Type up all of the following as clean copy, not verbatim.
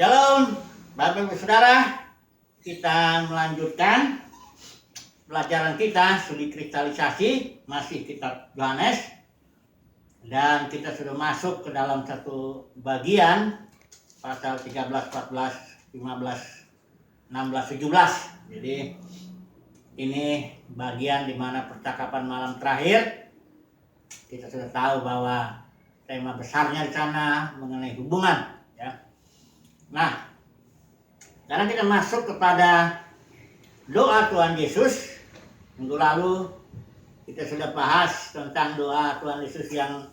Shalom, Bapak Ibu Saudara. Kita melanjutkan pelajaran kita studi kristalisasi, masih kitab Yohanes, dan kita sudah masuk ke dalam satu bagian pasal 13, 14, 15, 16, 17. Jadi ini bagian di mana percakapan malam terakhir. Kita sudah tahu bahwa tema besarnya di sana mengenai hubungan, ya. Nah, sekarang kita masuk kepada doa Tuhan Yesus. Minggu lalu kita sudah bahas tentang doa Tuhan Yesus yang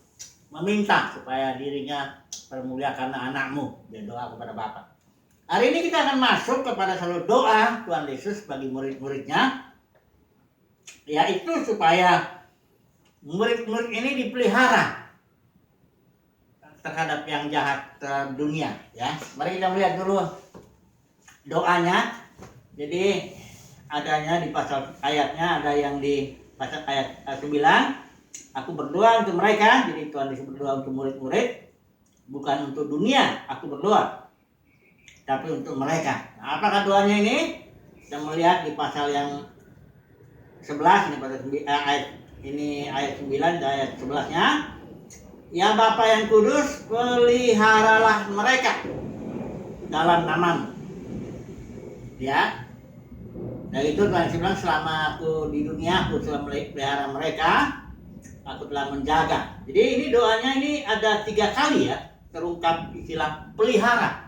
meminta supaya dirinya permuliakan anakmu. Dia doa kepada Bapa. Hari ini kita akan masuk kepada satu doa Tuhan Yesus bagi murid-muridnya, yaitu supaya murid-murid ini dipelihara terhadap yang jahat dunia, ya. Mari kita melihat dulu doanya. Jadi adanya di pasal ayatnya, ada yang di pasal ayat 9. Aku berdoa untuk mereka. Jadi Tuhan Yesus berdoa untuk murid-murid, bukan untuk dunia. Aku berdoa, tapi untuk mereka. Nah, apakah doanya ini? Kita melihat di pasal yang 11 ini, pasal ayat 9 dan ayat 11-nya. Ya Bapa yang kudus, peliharalah mereka dalam namamu. Ya. Dan itu Tuhan Yesus bilang, selama aku di dunia, aku telah melihara mereka, aku telah menjaga. Jadi ini doanya ini ada 3 kali, ya, terungkap istilah pelihara.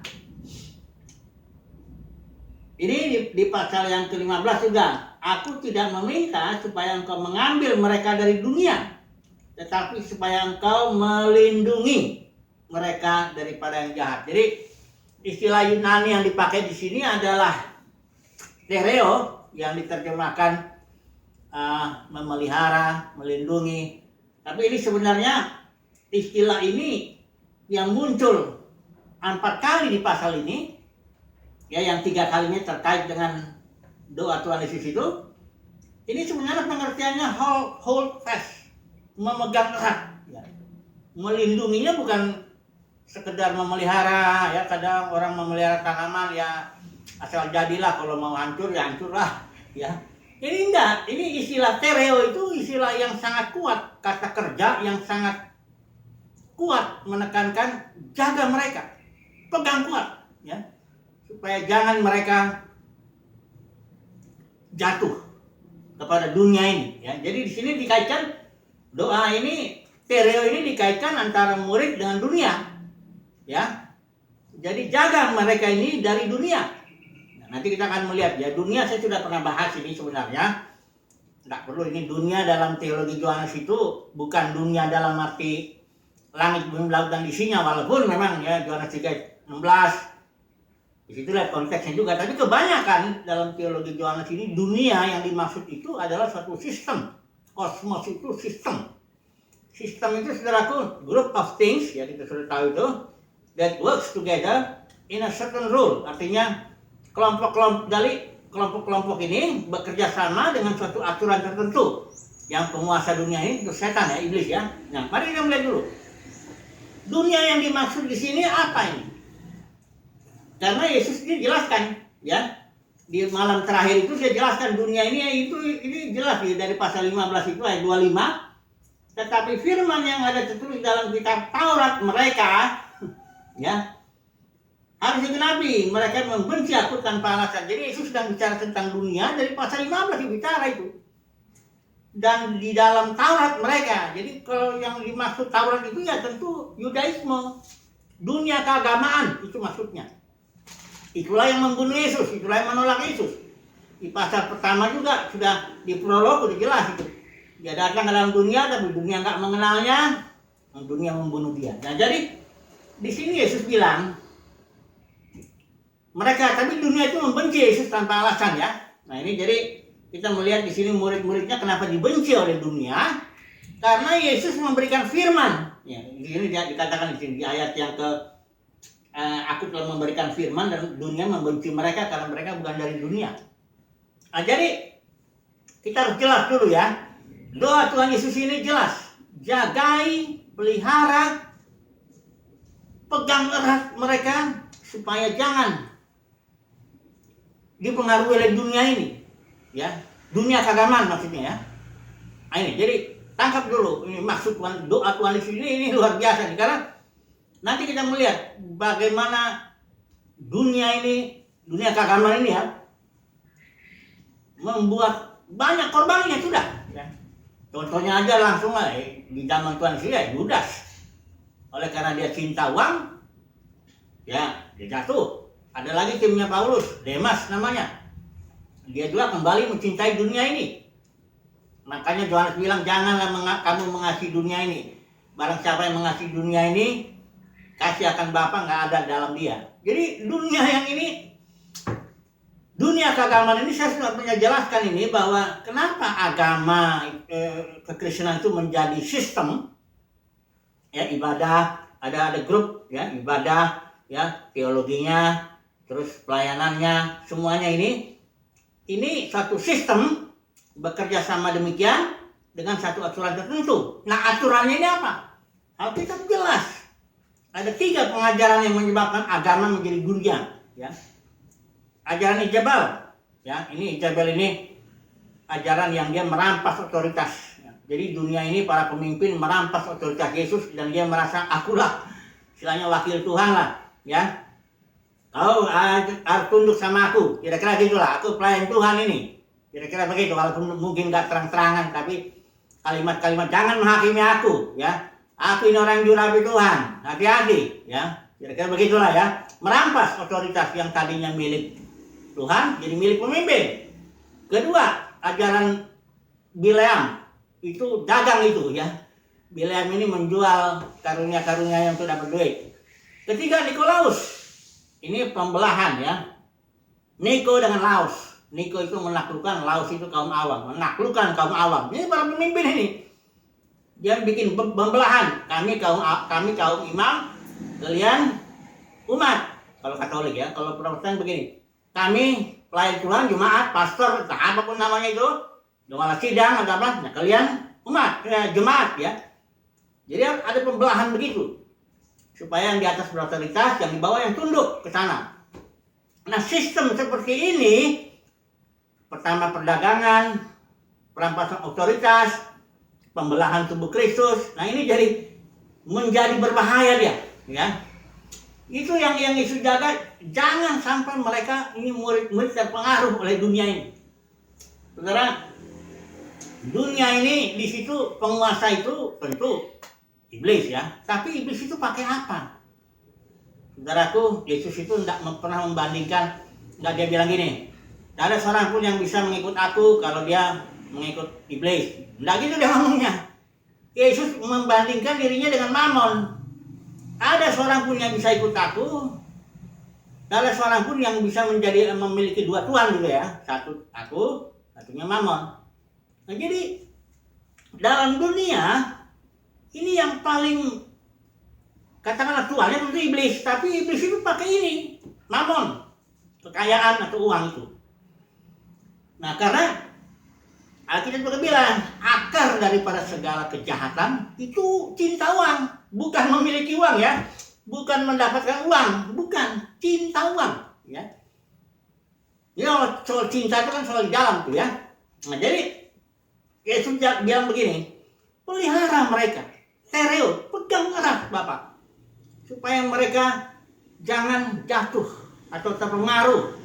Ini di pasal yang ke-15 juga. Aku tidak meminta supaya engkau mengambil mereka dari dunia, tetapi supaya engkau melindungi mereka daripada yang jahat. Jadi istilah Yunani yang dipakai di sini adalah tereo, yang diterjemahkan memelihara, melindungi. Tapi ini sebenarnya istilah ini yang muncul 4 kali di pasal ini, ya, yang 3 kalinya terkait dengan doa Tuhan Yesus itu. Ini sebenarnya pengertiannya hold fast, memegang erat, ya. Melindunginya bukan sekedar memelihara, ya. Kadang orang memelihara tanaman, ya, asal jadilah, kalau mau hancur ya hancurlah, ya. Ini enggak, ini istilah tereo itu istilah yang sangat kuat, kata kerja yang sangat kuat menekankan jaga mereka, pegang kuat, ya, supaya jangan mereka jatuh kepada dunia ini, ya. Jadi di sini dikaitkan doa ini, tereo ini dikaitkan antara murid dengan dunia, ya. Jadi jaga mereka ini dari dunia. Nanti kita akan melihat, ya, dunia saya sudah pernah bahas ini sebenarnya. Tidak perlu, ini dunia dalam teologi Yohanes itu bukan dunia dalam arti langit, bumi, laut dan isinya, walaupun memang, ya, Yohanes 3:16 di situ lihat konteksnya juga. Tapi kebanyakan dalam teologi Yohanes ini dunia yang dimaksud itu adalah suatu sistem. Kosmos itu sistem. Sistem itu, saudaraku, group of things, ya, kita sudah tahu itu, that works together in a certain rule. Artinya kelompok-kelompok ini bekerja sama dengan suatu aturan tertentu. Yang penguasa dunia ini itu setan, ya, iblis, ya. Nah, mari kita melihat dulu. Dunia yang dimaksud di sini apa ini? Karena Yesus ini jelaskan, ya. Di malam terakhir itu dia jelaskan dunia ini jelas, ya, dari pasal 15 itu ayat 25. Tetapi firman yang ada tertulis dalam kitab Taurat mereka, ya, harus digenapi. Mereka membenci aku tanpa alasan. Jadi Yesus sedang bicara tentang dunia dari pasal 15 bicara itu. Dan di dalam Taurat mereka. Jadi kalau yang dimaksud Taurat itu, ya, tentu Yudaisme, dunia keagamaan, itu maksudnya. Itulah yang membunuh Yesus, itulah yang menolak Yesus. Di pasal pertama juga sudah di prolog sudah jelas itu. Dia datang ke dalam dunia, tapi dunia nggak mengenalnya, dunia membunuh dia. Nah, jadi di sini Yesus bilang, tapi dunia itu membenci Yesus tanpa alasan, ya. Nah, ini jadi kita melihat di sini murid-muridnya kenapa dibenci oleh dunia, karena Yesus memberikan firman. Ya, di sini dikatakan di sini di ayat yang aku telah memberikan firman dan dunia membenci mereka karena mereka bukan dari dunia. Nah, jadi kita harus jelas dulu, ya. Doa Tuhan Yesus ini jelas. Jagai, pelihara, pegang erat mereka supaya jangan dipengaruhi oleh dunia ini, ya, dunia keagamaan maksudnya ya. Nah, ini jadi tangkap dulu ini maksud Tuhan, doa Tuhan di sini ini luar biasa nih, karena nanti kita melihat bagaimana dunia ini, dunia keagamaan ini ya, membuat banyak korbannya sudah. Ya. Contohnya aja langsung lah di zaman Tuhan sini ya, Yudas. Oleh karena dia cinta uang, ya dia jatuh. Ada lagi timnya Paulus, Demas namanya. Dia juga kembali mencintai dunia ini. Makanya Yohanes bilang, janganlah kamu mengasihi dunia ini. Barang siapa yang mengasihi dunia ini, kasih akan Bapa nggak ada dalam dia. Jadi dunia yang ini, dunia keagamaan ini, saya sudah pernah jelaskan ini, bahwa kenapa agama kekristenan itu menjadi sistem, ya, ibadah, ada grup, ya, ibadah, ya, teologinya, terus pelayanannya, semuanya ini satu sistem bekerja sama demikian dengan satu aturan tertentu. Nah, aturannya ini apa? Alkitab jelas. Ada 3 pengajaran yang menyebabkan agama menjadi dunia, ya. Ajaran Ijabal, ya, ini Ijabal ini ajaran yang dia merampas otoritas. Ya. Jadi dunia ini para pemimpin merampas otoritas Yesus dan dia merasa akulah, istilahnya wakil Tuhan lah, ya. Kau harus tunduk sama aku, kira-kira gitulah. Aku pelayan Tuhan ini. Kira-kira begitu, walaupun mungkin gak terang-terangan, tapi kalimat-kalimat jangan menghakimi aku, ya. Aku ini orang jurabi Tuhan, hati-hati, ya. Kira-kira begitulah ya. Merampas otoritas yang tadinya milik Tuhan jadi milik pemimpin. Kedua, ajaran Bileam, itu dagang itu ya. Bileam ini menjual karunia-karunia yang tidak berduit. Ketiga, Nikolaus, ini pembelahan ya. Niko dengan Laos. Niko itu menaklukkan, Laos itu kaum awam, menaklukkan kaum awam. Ini para pemimpin ini. Dia bikin pembelahan. Kami kaum imam, kalian umat. Kalau Katolik ya, kalau Protestan begini. Kami pelayan Tuhan, jemaat, pastor, apapun namanya itu, doa sidang atau apa, nah, kalian umat, jemaat ya. Jadi ada pembelahan begitu. Supaya yang di atas berotoritas, yang di bawah yang tunduk ke sana. Nah, sistem seperti ini, pertama perdagangan, perampasan otoritas, pembelahan tubuh Kristus. Nah, ini menjadi berbahaya dia, ya. Itu yang Yesus jaga, jangan sampai mereka ini murid-murid terpengaruh oleh dunia ini. Saudara, dunia ini di situ penguasa itu tentu iblis ya, tapi iblis itu pakai apa? Saudaraku, Yesus itu tidak pernah membandingkan, tidak dia bilang gini, tidak ada seorang pun yang bisa mengikut aku kalau dia mengikut iblis. Tidak gitu dia ngomongnya. Yesus membandingkan dirinya dengan Mamon. Ada seorang pun yang bisa ikut aku, tidak ada seorang pun yang bisa memiliki 2 tuan gitu ya. Satu aku, satunya Mamon. Nah, jadi dalam dunia ini yang paling katakanlah tuannya tentu iblis, tapi iblis itu pakai ini, Mamon, kekayaan atau uang itu. Nah, karena Alkitab juga bilang akar daripada segala kejahatan itu cinta uang, bukan memiliki uang ya, bukan mendapatkan uang, bukan cinta uang ya. Ya, soal cinta itu kan soal di dalam tuh ya. Nah, jadi Yesus bilang begini, pelihara mereka, tereo, pegang erat Bapak, supaya mereka jangan jatuh atau terpengaruh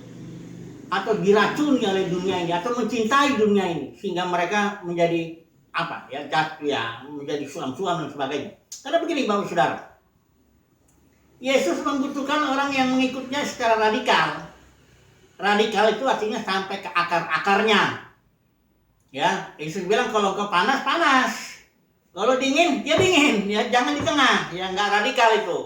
atau diracuni oleh dunia ini atau mencintai dunia ini sehingga mereka menjadi apa ya, jatuh ya, menjadi suam-suam dan sebagainya. Karena begini Bapak Saudara, Yesus membutuhkan orang yang mengikutnya secara radikal. Radikal itu artinya sampai ke akar-akarnya. Ya, Yesus bilang kalau ke panas, panas. Kalau dingin, ya dingin. Ya, jangan di tengah. Ya, nggak radikal itu.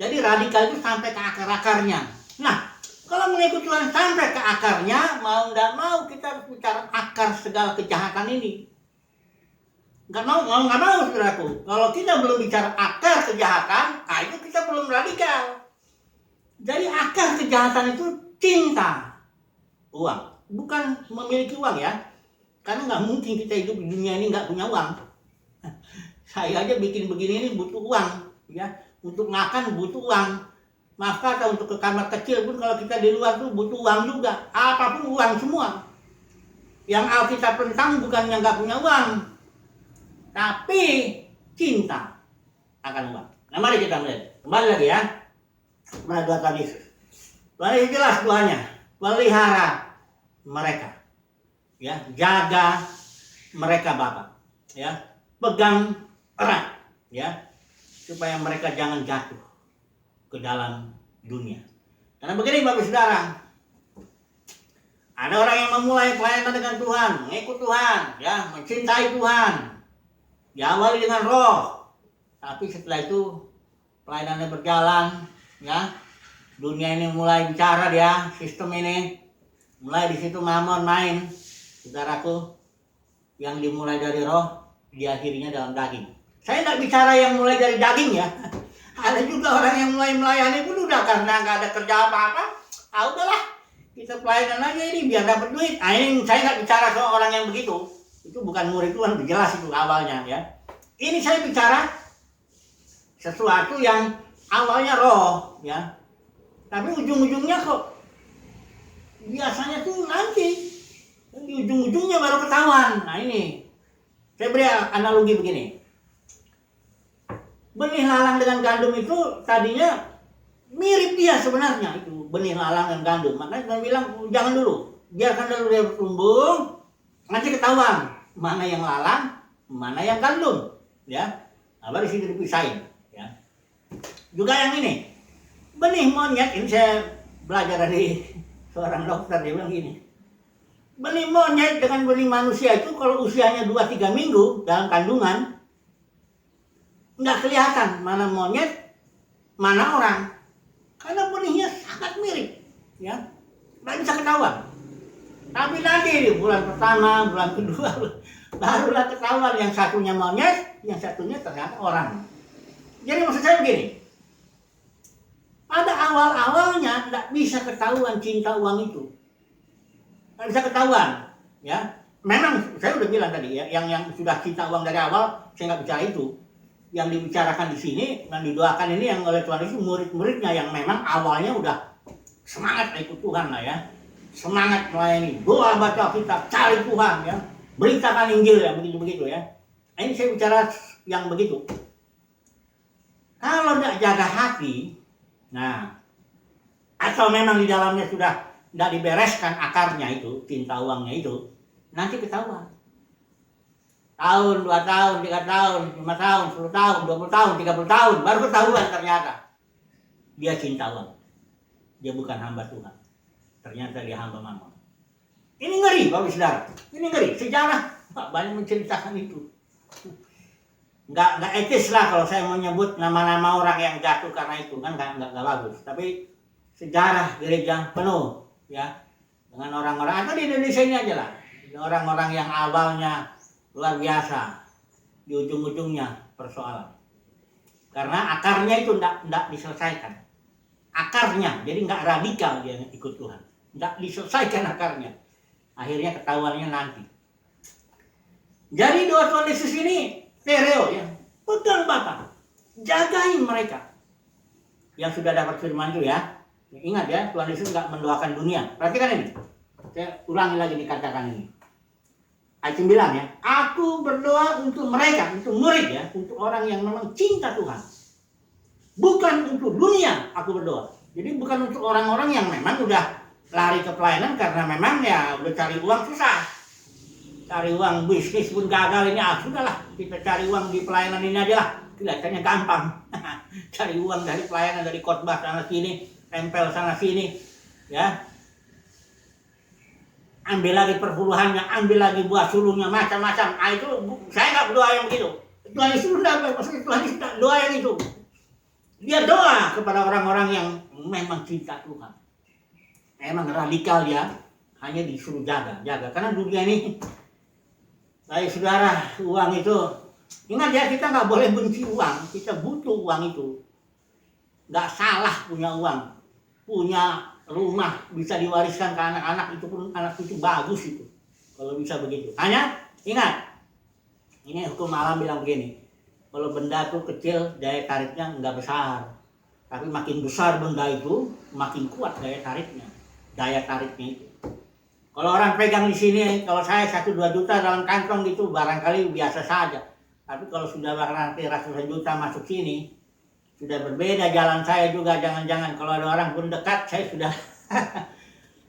Jadi radikal itu sampai ke akar-akarnya. Nah, kalau mengikut Tuhan sampai ke akarnya, mau nggak mau kita harus bicara akar segala kejahatan ini. Nggak mau, saudaraku. Kalau kita belum bicara akar kejahatan, nah itu kita belum radikal. Jadi akar kejahatan itu cinta uang, bukan memiliki uang ya. Karena nggak mungkin kita hidup di dunia ini nggak punya uang. Saya aja bikin begini ini butuh uang, ya. Untuk makan butuh uang. Maaf kata, untuk ke kamar kecil pun kalau kita di luar tuh butuh uang juga. Apapun uang semua. Yang Alkitab tentang bukannya nggak punya uang, tapi cinta akan uang. Nah, mari kita melihat. Kembali lagi ya. Kepada doa Tuhan Yesus. Tuhan Yesus jelas doanya. Pelihara mereka. Ya, jaga mereka Bapa. Ya, pegang erat. Ya, supaya mereka jangan jatuh ke dalam dunia. Karena begini Bapak Saudara, ada orang yang memulai pelayanan dengan Tuhan, mengikut Tuhan, ya, mencintai Tuhan, diawali dengan roh, tapi setelah itu pelayanannya berjalan, ya, dunia ini mulai bicara dia, sistem ini, mulai di situ mamon main, saudaraku, yang dimulai dari roh, diakhirinya dalam daging. Saya tidak bicara yang mulai dari daging ya. Ada juga orang yang mulai melayani pun udah karena nggak ada kerja apa-apa, udahlah kita pelayanan aja ini biar dapat duit. Ini saya nggak bicara soal orang yang begitu. Itu bukan murid Tuhan, jelas itu awalnya ya. Ini saya bicara sesuatu yang awalnya roh ya, tapi ujung-ujungnya kok biasanya tuh nanti di ujung-ujungnya baru ketahuan. Nah ini saya beri analogi begini. Benih lalang dengan gandum itu tadinya mirip dia sebenarnya, itu benih lalang dan gandum. Makanya saya bilang jangan dulu, biarkan dulu dia bertumbuh, nanti ketahuan mana yang lalang, mana yang gandum, ya. Nah, baru situ dipisahin, ya. Juga yang ini, benih monyet, ini saya belajar dari seorang dokter, dia bilang gini. Benih monyet dengan benih manusia itu kalau usianya 2-3 minggu dalam kandungan, nggak kelihatan mana monyet, mana orang. Karena benihnya sangat mirip, ya, nggak bisa ketahuan. Tapi nanti di bulan pertama, bulan kedua, barulah ketahuan yang satunya monyet, yang satunya ternyata orang. Jadi maksud saya begini, pada awal-awalnya nggak bisa ketahuan cinta uang itu, nggak bisa ketahuan, ya. Memang saya udah bilang tadi ya, yang sudah cinta uang dari awal, saya nggak bicara itu. Yang dibicarakan di sini, yang didoakan ini yang oleh Tuhan itu murid-muridnya yang memang awalnya udah semangat ikut Tuhan lah ya, semangat melayani, doa baca kitab, cari Tuhan ya, beritakan Injil ya, begitu-begitu ya. Ini saya bicara yang begitu. Kalau tidak jaga hati, nah, atau memang di dalamnya sudah tidak dibereskan akarnya itu, cinta uangnya itu, nanti ketahuan. Tahun, 2 tahun, 3 tahun, 5 tahun, 10 tahun, 20 tahun, 30 tahun, baru ketahuan ternyata dia cinta uang. Dia bukan hamba Tuhan. Ternyata dia hamba mamon. Ini ngeri Bapak Saudara. Ini ngeri. Sejarah banyak menceritakan itu. Nggak etis lah kalau saya menyebut nama-nama orang yang jatuh karena itu, kan nggak bagus. Tapi sejarah gereja penuh ya dengan orang-orang, atau di Indonesia ini aja lah, orang-orang yang awalnya luar biasa, di ujung-ujungnya persoalan. Karena akarnya itu tidak diselesaikan. Akarnya, jadi nggak radikal dia ikut Tuhan. Nggak diselesaikan akarnya. Akhirnya ketahuannya nanti. Jadi doa Tuhan Yesus ini, tereo ya, pegang Bapa, jagain mereka. Yang sudah dapat firman itu ya. Ingat ya, Tuhan Yesus nggak mendoakan dunia. Perhatikan ini. Saya ulangi lagi dikatakan ini. Ayat 9 ya, aku berdoa untuk mereka, untuk murid ya, untuk orang yang memang cinta Tuhan. Bukan untuk dunia aku berdoa. Jadi bukan untuk orang-orang yang memang udah lari ke pelayanan karena memang ya udah cari uang susah. Cari uang bisnis pun gagal ini, sudahlah kita cari uang di pelayanan ini aja lah. Kelihatannya gampang. Cari uang dari pelayanan, dari khotbah sana sini, tempel sana sini, ya. Ambil lagi perpuluhannya, ambil lagi buah sulungnya, macam-macam. Itu saya nggak berdoa yang begitu. Tuhan Yesus sudah, maksudnya Tuhan Yesus doa yang itu. Dia doa kepada orang-orang yang memang cinta Tuhan. Memang radikal dia, hanya disuruh jaga. Karena dunia ini, baik saudara, uang itu, ingat ya, kita nggak boleh benci uang, kita butuh uang itu. Nggak salah punya uang, punya rumah bisa diwariskan ke anak-anak, itu pun anak cucu bagus itu kalau bisa begitu. Hanya ingat, ini hukum alam bilang begini, kalau benda tuh kecil daya tariknya nggak besar, Tapi makin besar benda itu, makin kuat daya tariknya. Daya tariknya itu. Kalau orang pegang di sini, kalau saya 1-2 juta dalam kantong gitu barangkali biasa saja. Tapi kalau sudah barangkali ratusan juta masuk sini, sudah berbeda jalan saya juga. Jangan-jangan kalau ada orang pun dekat, saya sudah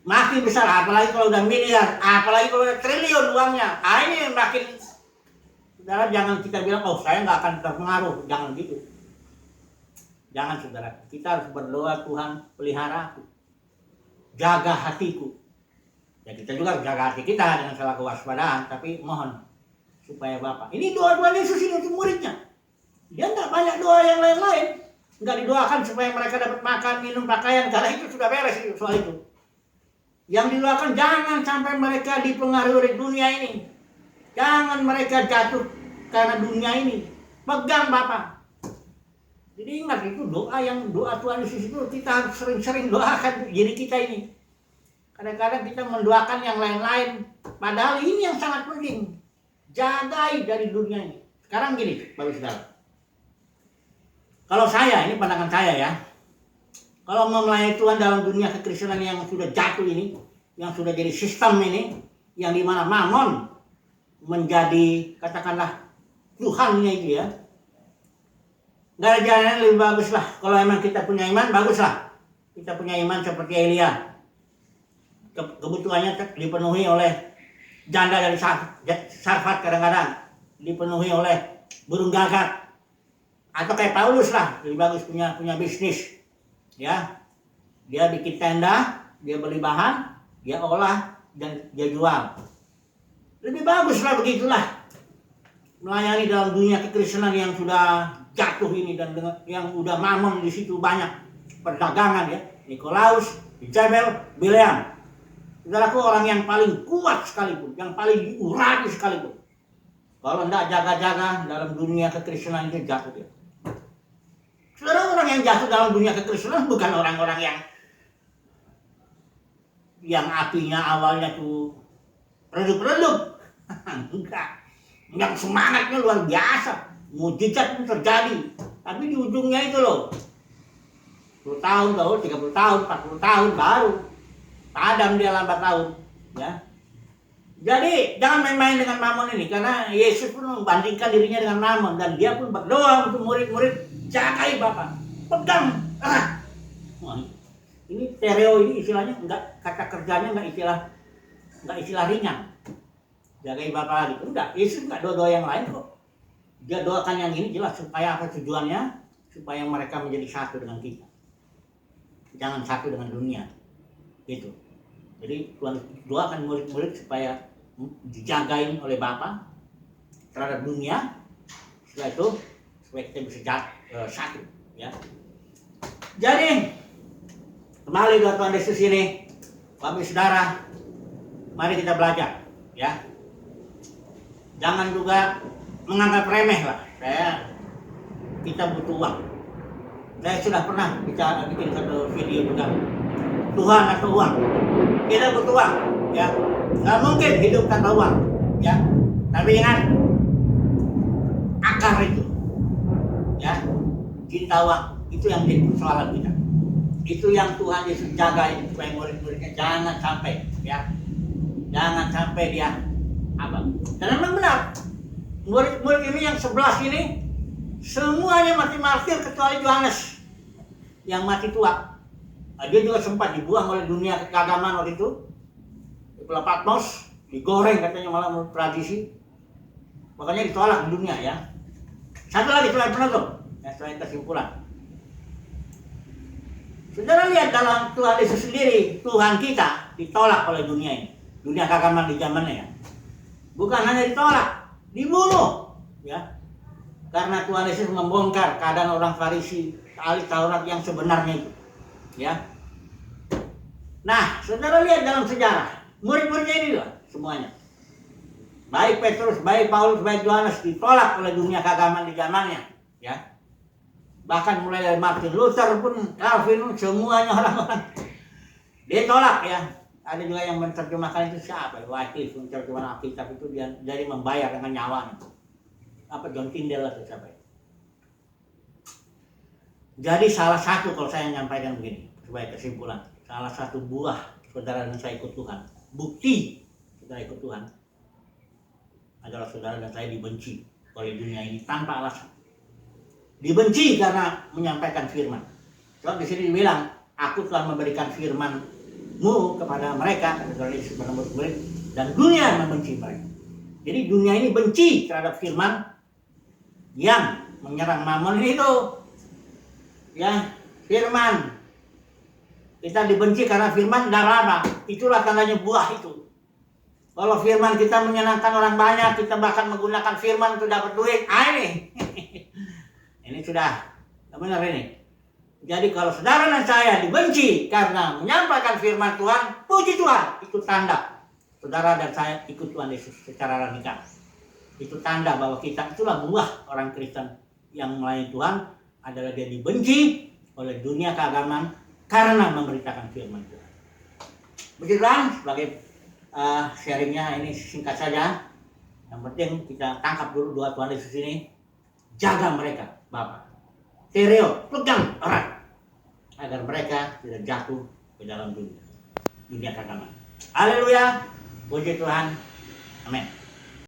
makin besar. Apalagi kalau udah miliar, apalagi kalau udah triliun uangnya. Ini makin, saudara jangan kita bilang, oh saya nggak akan terpengaruh. Jangan gitu. Jangan saudara, kita harus berdoa, Tuhan pelihara aku, jaga hatiku. Ya kita juga harus jaga hati kita dengan segala kewaspadaan, tapi mohon supaya Bapak. Ini doa Tuhan Yesus ini untuk muridnya. Dia nggak banyak doa yang lain-lain. Nggak didoakan supaya mereka dapat makan, minum, pakaian, karena itu sudah beres soal itu. Yang didoakan jangan sampai mereka dipengaruhi oleh dunia ini. Jangan mereka jatuh karena dunia ini. Pegang Bapak. Jadi ingat itu doa Tuhan Yesus itu kita harus sering-sering doakan diri kita ini. Kadang-kadang kita mendoakan yang lain-lain, padahal ini yang sangat penting. Jagai dari dunia ini. Sekarang gini, Bapak Saudara. Kalau saya, ini pandangan saya ya. Kalau mau melayani Tuhan dalam dunia kekristenan yang sudah jatuh ini, yang sudah jadi sistem ini, yang dimana Mammon menjadi, katakanlah, Tuhannya itu ya. Nggak ada jalan yang lebih bagus lah. Kalau emang kita punya iman, bagus lah. Kita punya iman seperti Elia. Kebutuhannya dipenuhi oleh janda dari Sarfat, kadang-kadang dipenuhi oleh burung gagak, atau kayak Paulus lah, lebih bagus punya bisnis ya. Dia bikin tenda, dia beli bahan, dia olah dan dia jual. Lebih bagus lah begitulah melayani dalam dunia kekristenan yang sudah jatuh ini, dan dengan yang udah Mammon di situ banyak perdagangan ya. Nikolaus, Jezebel, Bileam. Saudaraku, orang yang paling kuat sekalipun, yang paling diurapi sekalipun, kalau tidak jaga-jaga dalam dunia kekristenan itu jatuh dia. Saudara, orang yang jatuh dalam dunia kekristenan bukan orang-orang yang apinya awalnya tuh redup-redup. Yang semangatnya luar biasa, mujizat pun terjadi, tapi di ujungnya itu loh, 10 tahun, 30 tahun, 40 tahun baru padam dia lambat laun ya. Jadi jangan main-main dengan Mammon ini, karena Yesus pun membandingkan dirinya dengan Mammon, dan dia pun berdoa untuk murid-murid, jagai Bapak, pegang. Ini tereo, ini istilahnya enggak, kata kerjanya enggak istilah ringan. Jagai Bapak gitu. Enggak, Yesus enggak doa yang lain kok. Dia doakan yang ini jelas, supaya apa tujuannya? Supaya mereka menjadi satu dengan kita. Jangan satu dengan dunia. Gitu. Jadi Tuhan doakan murid-murid supaya dijagain oleh Bapa terhadap dunia. Setelah itu supaya kita bisa satu ya. Jadi kembali ke Tuhan Yesus ini, Bapak Saudara, mari kita belajar ya. Jangan juga menganggap remeh lah. Kita butuh uang. Saya sudah pernah bikin satu video juga. Tuhan atau uang, kita butuh uang ya, nggak mungkin hidup tanpa uang ya. Tapi ingat, akar itu ya, cinta uang itu yang menjadi persoalan kita. Itu yang Tuhan Yesus jaga supaya murid-muridnya jangan sampai ya, jangan sampai dia apa. Dan memang benar, murid-murid ini yang 11 ini semuanya mati martir kecuali Yohanes yang mati tua. Dia juga sempat dibuang oleh dunia keagamaan waktu itu. Di Pulau Patmos, digoreng katanya malah menurut tradisi. Makanya ditolak di dunia ya. Satu lagi selain penutup, ya, selain kesimpulan. Saudara lihat dalam Tuhan Yesus sendiri, Tuhan kita ditolak oleh dunia ini. Dunia keagamaan di zamannya ya. Bukan hanya ditolak, dibunuh ya. Karena Tuhan Yesus membongkar keadaan orang Farisi, ahli Taurat yang sebenarnya itu. Ya. Nah, saudara lihat dalam sejarah, murid-muridnya ini loh, semuanya. Baik Petrus, baik Paulus, baik Yohanes ditolak oleh dunia keagamaan di zamannya, ya. Bahkan mulai dari Martin Luther pun, Calvin, semuanya orang-orang ditolak ya. Ada juga yang menerjemahkan itu siapa? Wycliffe menerjemahkan Alkitab itu dia jadi membayar dengan nyawanya. Apa John Tyndale atau siapa? Jadi salah satu, kalau saya menyampaikan begini sebagai kesimpulan, salah satu buah saudara dan saya ikut Tuhan, bukti saudara ikut Tuhan adalah saudara dan saya dibenci oleh dunia ini tanpa alasan. Dibenci karena menyampaikan firman. Sebab di sini dibilang, aku telah memberikan firman-Mu kepada mereka, dan dunia membenci mereka. Jadi dunia ini benci terhadap firman yang menyerang Mammon itu. Ya, firman. Kita dibenci karena firman darah. Itulah tandanya buah itu. Kalau firman kita menyenangkan orang banyak, kita bahkan menggunakan firman untuk dapat duit. Ini. Ini sudah benar ini. Jadi kalau saudara dan saya dibenci karena menyampaikan firman Tuhan, puji Tuhan, itu tanda saudara dan saya ikut Tuhan Yesus secara radikal. Itu tanda bahwa kita itulah buah orang Kristen yang melayani Tuhan, adalah dia dibenci oleh dunia keagamaan karena memberitakan firman Tuhan. Begitu kan sebagai sharingnya ini singkat saja. Yang penting kita tangkap dulu doa Tuhan Yesus ini. Jaga mereka, Bapak. Tereo, pegang erat agar mereka tidak jatuh ke dalam dunia keagamaan. Haleluya, puji Tuhan, amin.